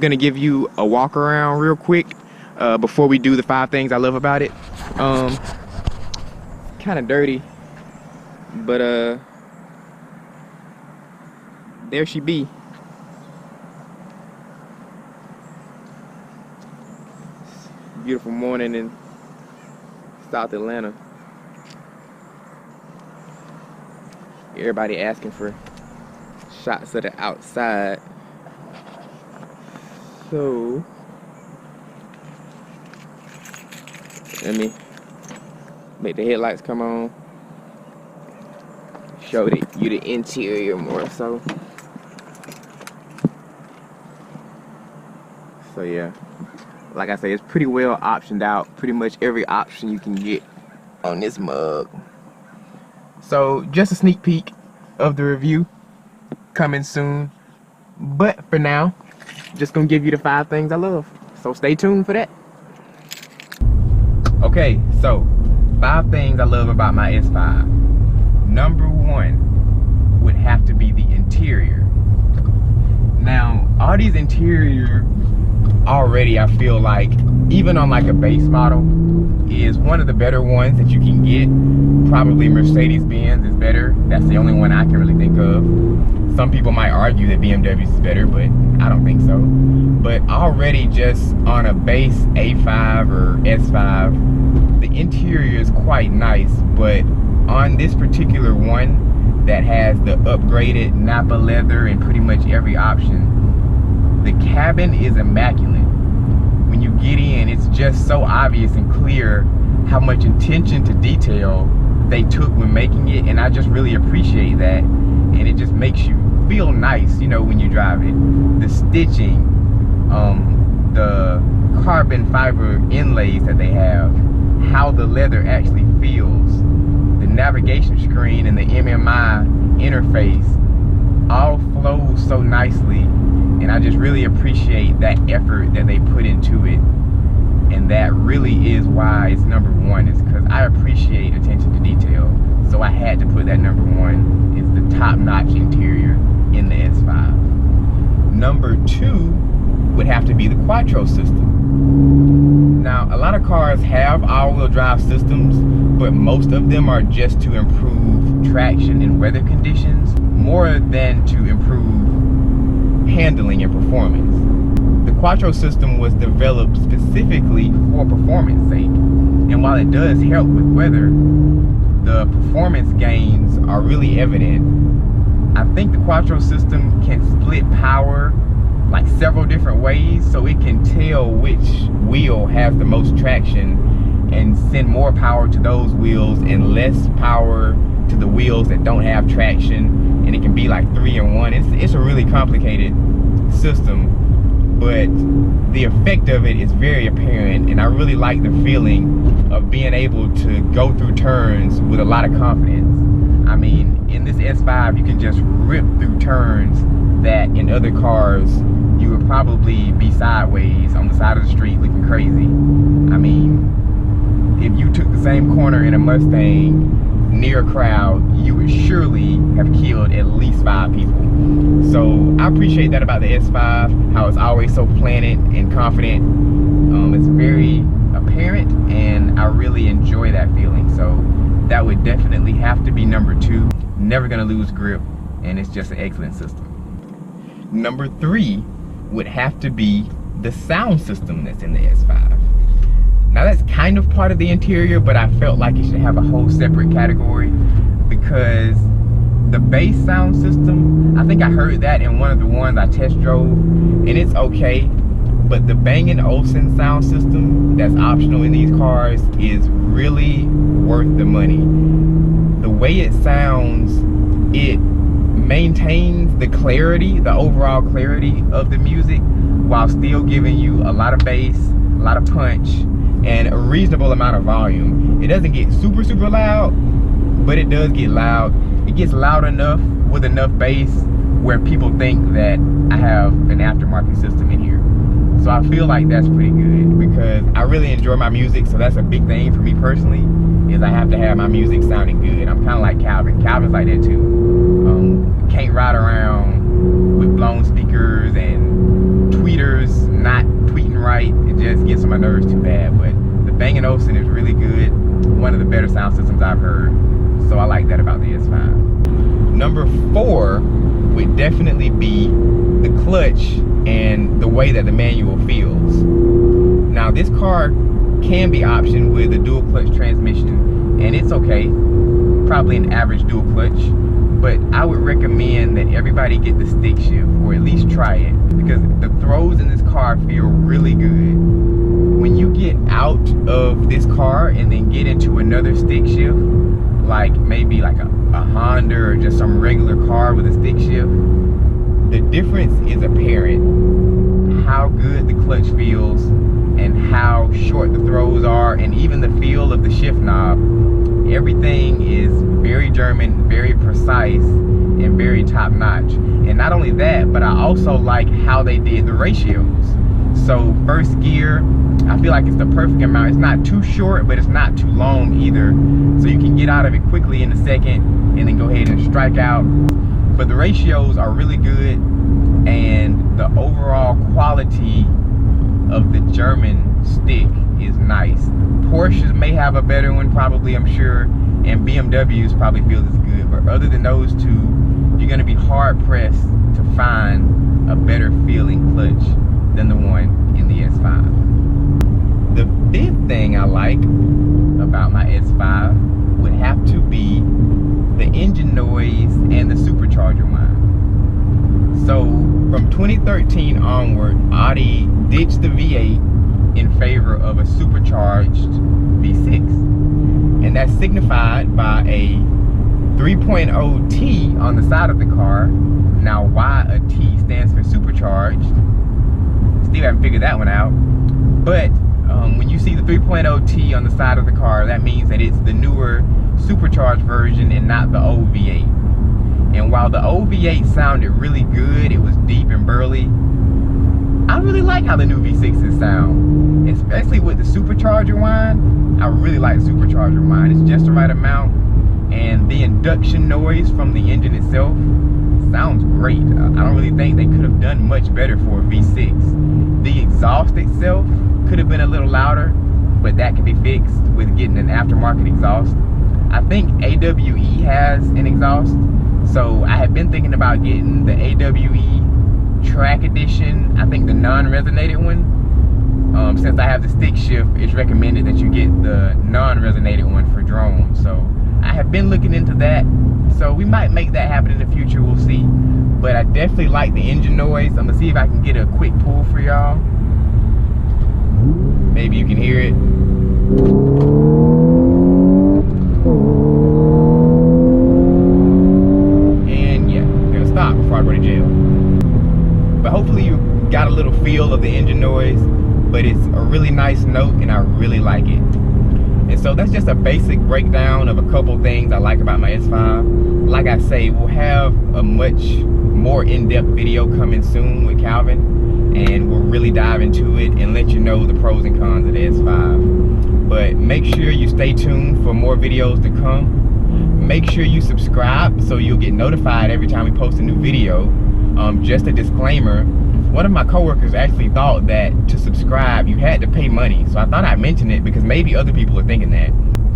gonna give you a walk around real quick before we do the 5 things I love about it. Kind of dirty, but there she be. Beautiful morning in South Atlanta. Everybody asking for shots of the outside. So let me make the headlights come on. Show you the interior more so. So yeah, like I say, it's pretty well optioned out. Pretty much every option you can get on this mug. So just a sneak peek of the review coming soon. But for now, just gonna give you the 5 things I love. So stay tuned for that. Okay, so 5 things I love about my S5. Number 1 would have to be the interior. Now, Audi's interior already, I feel like, even on like a base model, is one of the better ones that you can get. Probably Mercedes-Benz is better. That's the only one I can really think of. Some people might argue that BMW's is better, but I don't think so. But already just on a base A5 or S5, the interior is quite nice. But on this particular one that has the upgraded Napa leather and pretty much every option, the cabin is immaculate. When you get in, it's just so obvious and clear how much attention to detail they took when making it, and I just really appreciate that. And it just makes you feel nice, you know, when you drive it. The stitching, the carbon fiber inlays that they have, how the leather actually feels, the navigation screen and the MMI interface all flows so nicely. And I just really appreciate that effort that they put into it. And that really is why it's number 1, is because I appreciate attention to detail. So I had to put that number 1, is the top-notch interior in the S5. Number 2 would have to be the Quattro System. Now, a lot of cars have all-wheel drive systems, but most of them are just to improve traction in weather conditions more than to improve handling and performance. The Quattro System was developed specifically for performance sake, and while it does help with weather, the performance gains are really evident. I think the Quattro System can split power like several different ways, so it can tell which wheel has the most traction and send more power to those wheels and less power to the wheels that don't have traction, and it can be like 3-in-1. It's a really complicated system, but the effect of it is very apparent, and I really like the feeling of being able to go through turns with a lot of confidence. I mean, in this S5, you can just rip through turns that in other cars you would probably be sideways on the side of the street looking crazy. I mean, if you took the same corner in a Mustang near a crowd, you would surely have killed at least 5 people. So I appreciate that about the S5, how it's always so planted and confident. It's very apparent, and I really enjoy that feeling. So that would definitely have to be number 2. Never gonna lose grip, and it's just an excellent system. Number 3 would have to be the sound system that's in the S5. Now that's kind of part of the interior, but I felt like it should have a whole separate category, because the bass sound system, I think I heard that in one of the ones I test drove, and it's okay, but the Bang & Olufsen sound system that's optional in these cars is really worth the money. The way it sounds, it maintains the clarity, the overall clarity of the music, while still giving you a lot of bass, a lot of punch, and a reasonable amount of volume. It doesn't get super loud, but it does get loud. It gets loud enough with enough bass where people think that I have an aftermarket system in here. So I feel like that's pretty good, because I really enjoy my music. So that's a big thing for me personally, is I have to have my music sounding good. I'm kind of like Calvin. Calvin's like that too. Can't ride around with blown speakers and tweeters not tweeting right, it just gets on my nerves too bad. But the Bang & Olufsen is really good. One of the better sound systems I've heard. So I like that about the S5. Number 4 would definitely be the clutch and the way that the manual feels. Now this car can be optioned with a dual clutch transmission, and it's okay, probably an average dual clutch, but I would recommend that everybody get the stick shift, or at least try it, because the throws in this car feel really good. When you get out of this car and then get into another stick shift, like maybe like a Honda or just some regular car with a stick shift, the difference is apparent. How good the clutch feels and how short the throws are, and even the feel of the shift knob. Everything is very German, very precise, and very top notch. And not only that, but I also like how they did the ratios. So first gear, I feel like it's the perfect amount. It's not too short, but it's not too long either. So you can get out of it quickly in a second and then go ahead and strike out. But the ratios are really good, and the overall quality of the German stick is nice. Porsches may have a better one, probably, I'm sure, and BMWs probably feel as good. But other than those two, you're gonna be hard pressed to find a better feeling clutch than the one in the S5. The fifth thing I like about my S5 would have to be the engine noise and the supercharger whine. So from 2013 onward, Audi ditched the V8 in favor of a supercharged V6. And that's signified by a 3.0 T on the side of the car. Now, why a T stands for supercharged, still haven't figured that one out. But when you see the 3.0 T on the side of the car, that means that it's the newer supercharged version and not the old V8. And while the old V8 sounded really good, it was deep and burly, I really like how the new V6s sound, especially with the supercharger whine. I really like the supercharger whine. It's just the right amount, and the induction noise from the engine itself sounds great. I don't really think they could have done much better for a V6. The exhaust itself could have been a little louder, but that can be fixed with getting an aftermarket exhaust. I think AWE has an exhaust, so I have been thinking about getting the AWE Track Edition, I think the non-resonated one. Since I have the stick shift, it's recommended that you get the non-resonated one for drones. So I have been looking into that, so we might make that happen in the future, we'll see. But I definitely like the engine noise. I'm gonna see if I can get a quick pull for y'all. Maybe you can hear it. And yeah, I'm gonna stop before I go to jail. But hopefully you got a little feel of the engine noise, but it's a really nice note and I really like it. And so that's just a basic breakdown of a couple things I like about my S5. Like I say, we'll have a much more in-depth video coming soon with Calvin, and we'll really dive into it and let you know the pros and cons of the S5. But make sure you stay tuned for more videos to come. Make sure you subscribe so you'll get notified every time we post a new video. Just a disclaimer, one of my coworkers actually thought that to subscribe you had to pay money, so I thought I'd mention it because maybe other people are thinking that.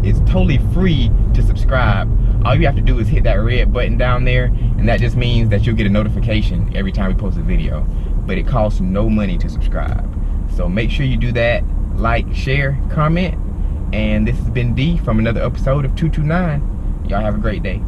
It's totally free to subscribe. All you have to do is hit that red button down there, and that just means that you'll get a notification every time we post a video. But it costs no money to subscribe. So make sure you do that, like, share, comment, and this has been D from another episode of 229. Y'all have a great day.